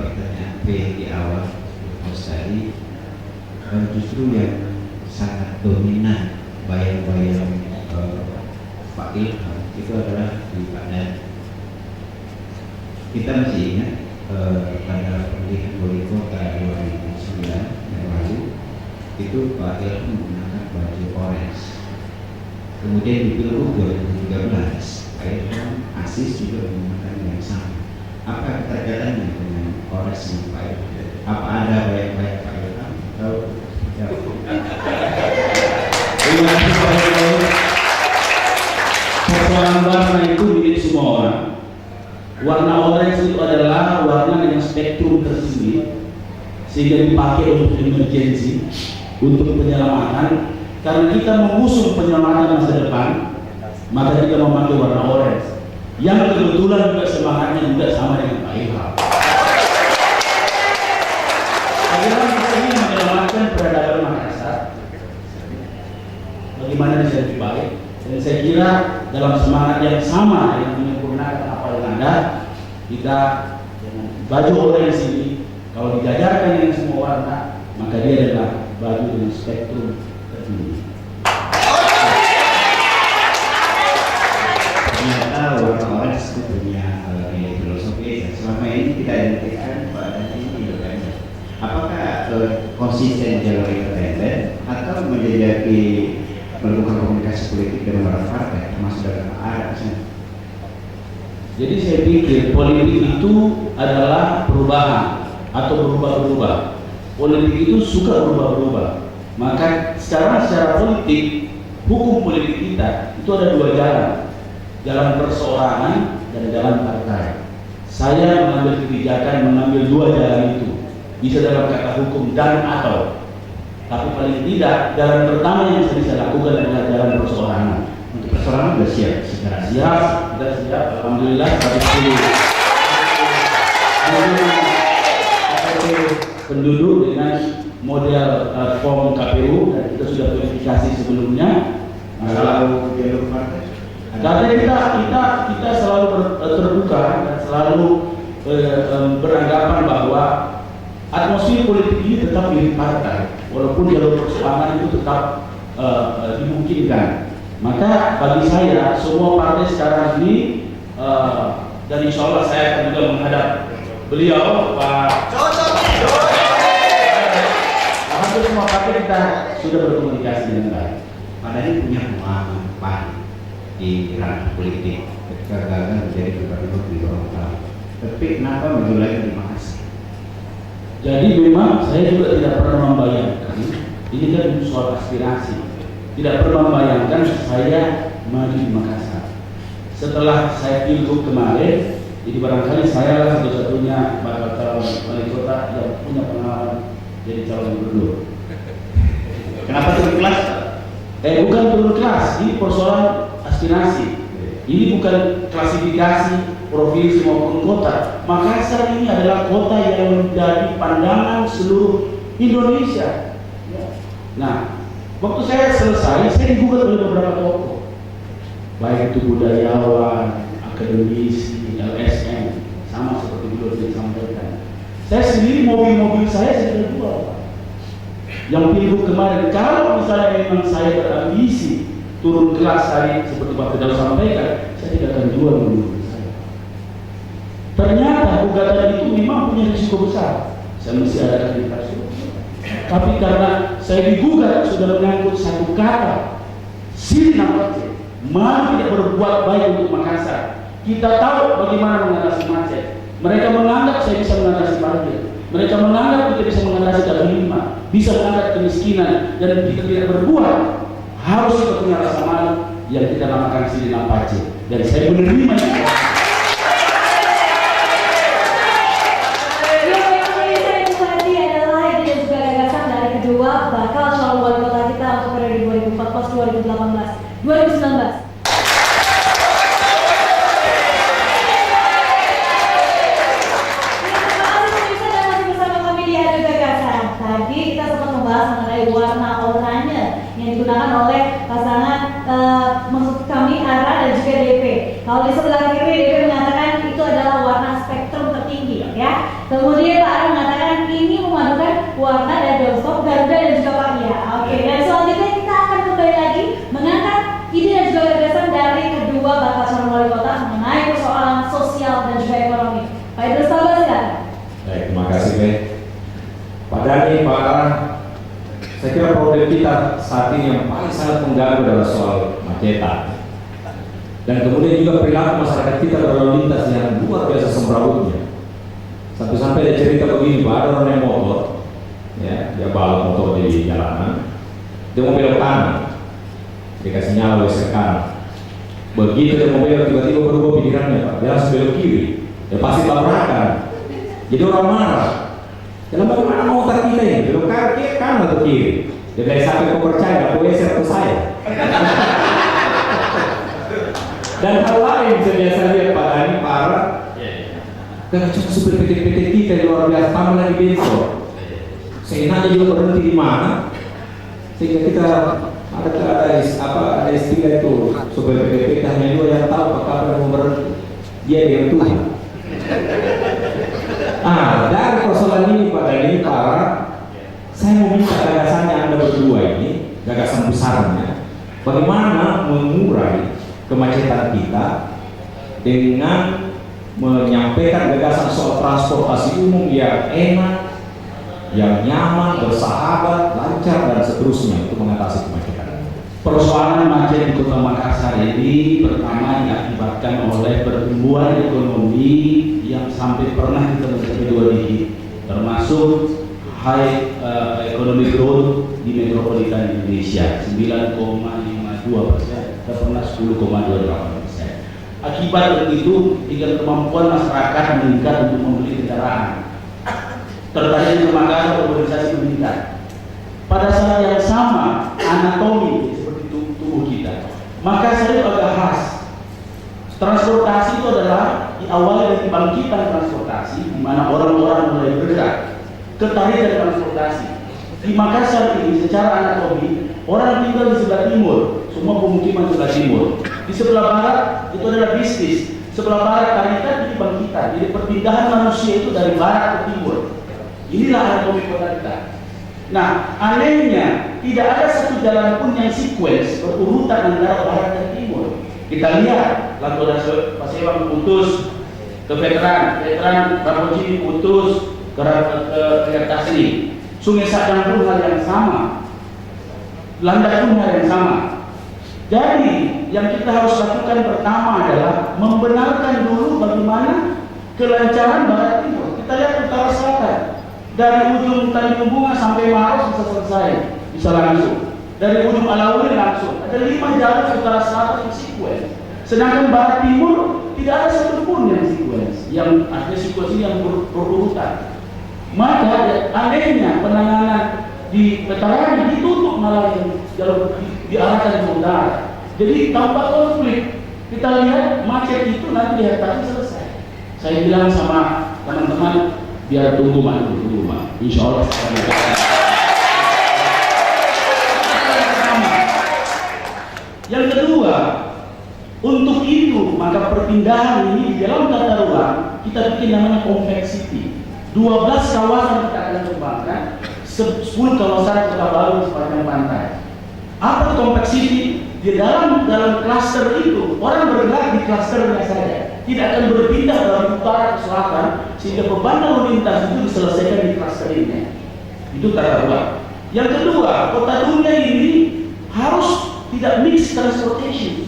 pertanyaan B di awal Mas tadi, justru yang sangat dominan bayang-bayang Pak Ilham itu adalah di Pak Dan. Kita masih ingat pada pemilihan wali kota 2009 yang lalu itu Pak Ilham menggunakan baju orange. Kemudian di Pilgub 2013 Pak Ilham Aziz juga menggunakan yang sama. Apa keterkaitannya dengan orange yang Pak Ilham? Apa ada bayang-bayang Pak Ilham? Terima kasih Pak Ilham. Persoalan warna itu milik semua orang. Warna orange itu adalah warna dengan spektrum tersendiri, sehingga dipakai untuk emergency, untuk penyelamatan. Karena kita mengusung penyelamatan masa depan, maka kita memakai warna orange, yang kebetulan juga semangatnya juga sama dengan Pak Ilham. Pak Ilham kita ingin menyelamatkan peradaban Makassar, bagaimana bisa lebih baik. Dan saya kira dalam semangat yang sama yang menyempurnakan apa yang ada, kita dengan baju orange ini kalau dijajarkan dengan semua warna, maka dia adalah baju dengan spektrum tertinggi. Ternyata warna orange itu punya nilai filosofi. Selama ini kita identikan pada ini banyak. Apakah konsisten jalur independen atau menjadi melakukan komunikasi politik dengan para partai termasuk dalam ARS? Jadi saya pikir politik itu adalah perubahan atau berubah-ubah. Politik itu suka berubah-ubah. Maka secara politik, hukum politik kita itu ada dua jalan. Jalan perseorangan dan jalan partai. Saya mengambil kebijakan mengambil dua jalan itu. Bisa dalam kata hukum dan atau. Tapi paling tidak jalan pertama yang bisa lakukan adalah jalan perseorangan. Untuk perseorangan sudah siap secara sudah siap. Alhamdulillah penduduk dengan model form KPU dan kita sudah verifikasi sebelumnya. Kalau jalur partai, Karena kita selalu terbuka dan selalu beranggapan bahwa atmosfer politik ini tetap milik partai, walaupun jalur perseorangan itu tetap dimungkinkan. Maka bagi saya semua partai sekarang ini dan insya Allah saya akan juga menghadap beliau Pak. Hampir semua partai kita sudah berkomunikasi dengan baik. Padahal ini punya pengalaman di ranah politik ketika gagal menjadi gubernur di Gorontalo. Tapi kenapa memulai di Makassar? Jadi memang saya juga tidak pernah membayangkan, ini kan soal aspirasi, tidak pernah membayangkan saya maju di Makassar. Setelah saya pilgub kemarin, jadi barangkali saya lah satu-satunya bakal calon wali kota yang punya pengalaman jadi calon gubernur. Kenapa turun kelas? Bukan turun kelas, ini persoalan aspirasi. Ini bukan klasifikasi provinsi maupun kota. Makassar ini adalah kota yang menjadi pandangan seluruh Indonesia. Nah, waktu saya selesai, saya digugat oleh beberapa tokoh, baik itu budayawan, akademisi, LSM, sama seperti beliau disampaikan. Saya sendiri mobil-mobil saya sudah jual. Yang pilgub kemarin, kalau misalnya memang saya berambisi turun kelas tadi seperti Pak Firdaus sampaikan, saya tidak akan jual mobil saya. Ternyata gugatan itu memang punya risiko besar. Saya mesti ada akreditasi. Tapi karena saya digugat sudah menyangkut satu kata, Sirina Macet, mari tidak berbuat baik untuk Makassar. Kita tahu bagaimana mengatasi macet. Mereka menganggap saya bisa mengatasi banjir. Mereka menganggap kita bisa mengatasi kaki lima, bisa mengangkat kemiskinan, dan kita tidak berbuat. Harus kita punya rasa malu yang kita namakan Sirina Macet. Dan saya menerima itu. Bakal calon wali kota kita untuk periode 2014, 2018, 2019. Tadi kita sempat membahas mengenai warna oranye yang digunakan oleh pasangan maksud kami ARA dan juga DP. Kalau di sebelah kiri Kemudian Pak Ara mengatakan ini memadukan warna dan doorstop Garuda dan juga Pavia. Oke, dan selanjutnya kita akan kembali lagi mengangkat ide dan juga gagasan dari kedua bakal calon wali kota mengenai persoalan sosial dan juga ekonomi. Pak Idrus Tabar, silakan. Baik, terima kasih Pak. Pak Dhani, Pak Ara, saya kira problem kita saat ini yang paling sangat mengganggu adalah soal macetan. Dan kemudian juga perilaku masyarakat kita berlalu lintas yang luar biasa semrawutnya. Sampai-sampai ada cerita begini, Pak, ada orang yang motor, ya, dia balap motor di jalanan, dia mau belok kanan, dikasih nyala WC kanan. Begitu dia mau belok, tiba-tiba berubah pikirannya, Pak, dia langsung belok kiri, dia pasti tabrakan. Jadi orang marah. Dalam bagaimana motor kita ini, belok kanan atau kiri? Dia bilang sampai kau percaya, kau WC atau saya. Dan hal lain biasa lihat Pak Dhani, Pak Ara, karena cuma supir PT-PT kita yang luar biasa, tambah lagi bensin. Seenaknya juga berhenti di mana, sehingga kita ada istilah itu supir PT-PT hanya dua yang tahu kapan mau berhenti, dia dengan Tuhan. Dari persoalan ini Pak Dhani, Pak Ara, saya mau minta gagasannya Anda berdua ini, gagasan besarnya, bagaimana mengurai kemacetan kita dengan menyampaikan gagasan soal transportasi umum yang enak, yang nyaman, bersahabat, lancar, dan seterusnya untuk mengatasi kemacetan. Persoalan macet di Kota Makassar ini pertama diakibatkan oleh pertumbuhan ekonomi yang sampai pernah kita mencapai 2 digit, termasuk high economic growth di metropolitan Indonesia 9,52%, kita pernah 10,28%. Akibat itu, tingkat kemampuan masyarakat meningkat untuk membeli kendaraan. Tertarik ke Makassar, urbanisasi meningkat. Pada saat yang sama, anatomi seperti tubuh kita, Makassar itu agak khas. Transportasi itu adalah diawali dari kebangkitan transportasi, di mana orang-orang mulai bergerak, ketarikan transportasi. Di Makassar ini secara anatomi, orang tinggal di sebelah timur, semua pemukiman sebelah timur. Di sebelah barat itu adalah bisnis, sebelah barat tarikan itu kebangkitan. Jadi perpindahan manusia itu dari barat ke timur. Inilah anatomi kota kita. Nah, anehnya tidak ada satu jalan pun yang sequence berurutan antara barat dan timur. Kita lihat, Lantoda Pasewang putus ke veteran Rapocini putus ke Tasri. Sungai Sadang pun hal yang sama, Landak pun hal yang sama. Jadi yang kita harus lakukan pertama adalah membenarkan dulu bagaimana kelancaran barat timur. Kita lihat utara selatan, dari ujung Tanjung Bunga sampai Maros bisa selesai, bisa langsung. Dari ujung Alaurin langsung. Ada 5 jalur utara selatan yang sequence. Sedangkan barat timur tidak ada satupun yang sequence. Yang ada sequence yang berurutan. Maka anehnya penanganan di veteran ditutup malah yang jalur diarahkan ke utara. Jadi tanpa konflik. Kita lihat macet itu nanti diatasi selesai. Saya bilang sama teman-teman, biar tunggu mak. Insya Allah. Yang kedua, untuk itu maka perpindahan ini di dalam tata ruang kita bikin namanya complexity. 12 kawasan kita akan kembangkan, 10 kawasan kota baru sepanjang pantai. Apa complexity? Di dalam klaster itu orang bergerak di klasternya saja, tidak akan berpindah dari utara ke selatan, sehingga beban lalu lintas itu diselesaikan di klaster ini. Itu tata ruang. Yang kedua, kota dunia ini harus tidak mix transportation.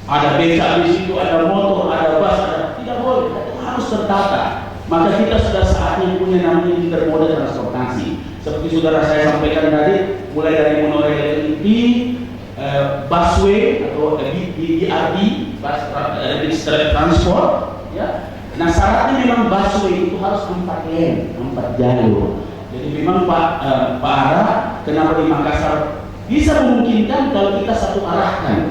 Ada becak di situ, ada motor, ada bus, tidak boleh. Itu harus tertata. Maka kita sudah saatnya punya namanya intermodal transportasi. Seperti saudara saya sampaikan tadi, mulai dari monorail LRT, busway atau BRT, bus transport. Ya. Nah syaratnya memang busway itu harus 4 lane, 4 jalur. Jadi memang Pak Ara, kenapa di Makassar bisa memungkinkan kalau kita satu arahkan.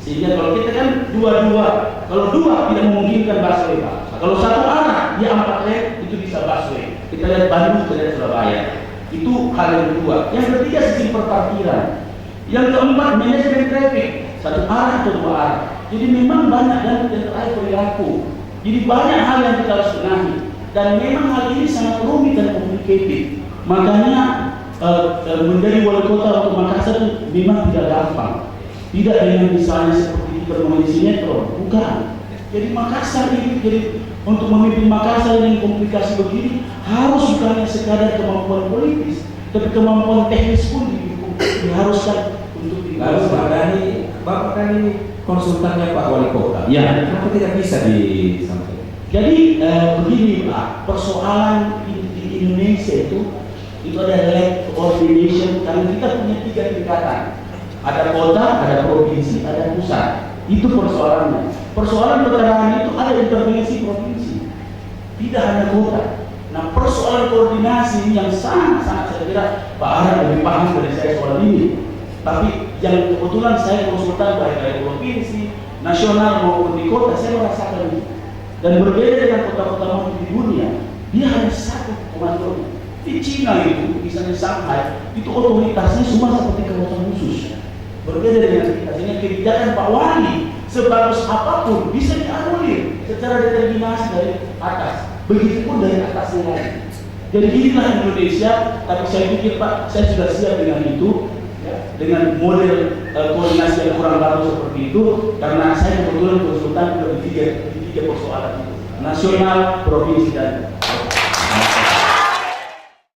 Sehingga kalau kita kan kalau dua tidak memungkinkan busway Pak. Kalau satu arah dia 4 lane itu bisa busway. Kita lihat Bandung, kita lihat Surabaya. Itu hal yang kedua. Yang ketiga sistem perparkiran. Yang keempat manajemen traffic, satu arah atau 2 arah. Jadi memang banyak dan terakhir perilaku. Jadi banyak hal yang kita harus benahi. dan memang hal ini sangat rumit dan complicated. Makanya menjadi wali kota untuk Makassar memang tidak gampang. Tidak dengan misalnya seperti kita memainkan sinetron, bukan. Jadi Makassar ini, jadi untuk memimpin Makassar dengan komplikasi begini harus bukan hanya sekadar kemampuan politis, tapi kemampuan teknis pun diharuskan untuk Lalu Pak Dhani, Bapak kan ini konsultannya Pak Wali Kota. Ya. Kenapa tidak bisa disampaikan? Jadi begini Pak, persoalan di Indonesia itu ada lack coordination karena kita punya 3 tingkatan. Ada kota, ada provinsi, ada pusat. Itu persoalannya. Persoalan pertanahan itu ada intervensi provinsi, tidak hanya kota. Nah, persoalan koordinasi yang sangat-sangat saya kira Pak Ara lebih paham dari saya soal ini. Tapi yang kebetulan saya konsultan baik dari provinsi, nasional maupun di kota, saya merasakan itu. Dan berbeda dengan kota-kota maju di dunia, dia hanya satu komandonya. Di Cina itu, misalnya Shanghai, itu otoritasnya cuma seperti kawasan khusus. Berbeda dengan kita, sehingga kebijakan Pak Wali sebagus apapun bisa dianulir secara determinasi dari atas. Begitupun dari atas yang lain. Jadi inilah Indonesia, tapi saya pikir Pak, saya sudah siap dengan itu, ya, dengan model koordinasi yang kurang bagus seperti itu, karena saya kebetulan konsultan di tiga persoalan itu, nasional, provinsi dan